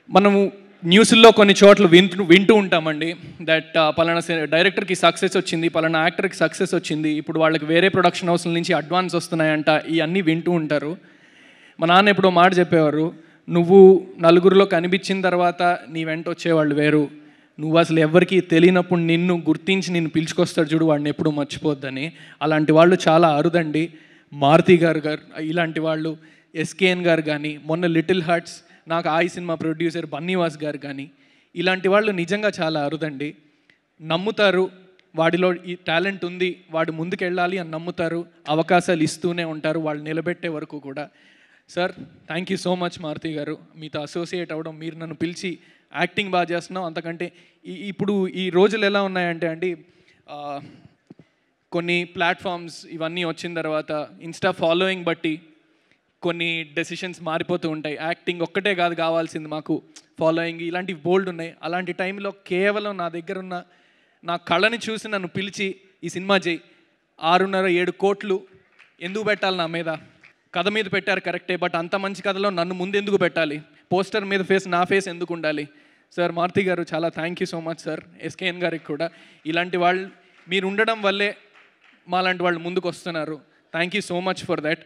మనము న్యూస్లో కొన్ని చోట్ల వింటూ ఉంటామండి దట్ పలానా డైరెక్టర్కి సక్సెస్ వచ్చింది, పలానా యాక్టర్కి సక్సెస్ వచ్చింది, ఇప్పుడు వాళ్ళకి వేరే ప్రొడక్షన్ హౌస్ల నుంచి అడ్వాన్స్ వస్తున్నాయంట, ఇవన్నీ వింటూ ఉంటారు. మా నాన్న ఎప్పుడో మాట చెప్పేవారు, నువ్వు నలుగురిలో కనిపించిన తర్వాత నీ వెంట వచ్చేవాళ్ళు వేరు, నువ్వు అసలు ఎవరికి తెలియనప్పుడు నిన్ను గుర్తించి నిన్ను పిలుచుకొస్తాడు చూడు, వాడిని ఎప్పుడూ మర్చిపోద్దని. అలాంటి వాళ్ళు చాలా అరుదండి. మారుతి గారు ఇలాంటి వాళ్ళు, ఎస్కేఎన్ గారు కానీ, మొన్న లిటిల్ హార్ట్స్ నాకు ఆ సినిమా ప్రొడ్యూసర్ బన్నీవాస్ గారు కానీ, ఇలాంటి వాళ్ళు నిజంగా చాలా అరుదండి. నమ్ముతారు, వాడిలో ఈ టాలెంట్ ఉంది, వాడు ముందుకెళ్ళాలి అని నమ్ముతారు, అవకాశాలు ఇస్తూనే ఉంటారు వాళ్ళు నిలబెట్టే వరకు కూడా. Sir thank you so much Maruti గారు, మీతో అసోసియేట్ అవ్వడం, మీరు నన్ను పిలిచి యాక్టింగ్ బాగా చేస్తున్నాం అంతకంటే. ఇప్పుడు ఈ రోజులు ఎలా ఉన్నాయంటే అండి, కొన్ని ప్లాట్ఫామ్స్ ఇవన్నీ వచ్చిన తర్వాత ఇన్స్టా ఫాలోయింగ్ బట్టి కొన్ని డెసిషన్స్ మారిపోతూ ఉంటాయి. యాక్టింగ్ ఒక్కటే కాదు కావాల్సింది మాకు, ఫాలోయింగ్ ఇలాంటివి బోల్డ్ ఉన్నాయి. అలాంటి టైంలో కేవలం నా దగ్గర ఉన్న నా కళని చూసి నన్ను పిలిచి ఈ సినిమా చేయి, 6.5-7 కోట్లు ఎందుకు పెట్టాలి నా మీద? కథ మీద పెట్టారు కరెక్టే, బట్ అంత మంచి కథలో నన్ను ముందు ఎందుకు పెట్టాలి? పోస్టర్ మీద నా ఫేస్ ఎందుకు ఉండాలి? సార్ మారుతి గారు చాలా thank you so much sir. SKN గారికి కూడా, ఇలాంటి వాళ్ళు మీరు ఉండడం వల్లే మాలాంటి వాళ్ళు ముందుకు వస్తున్నారు. Thank you so much for that.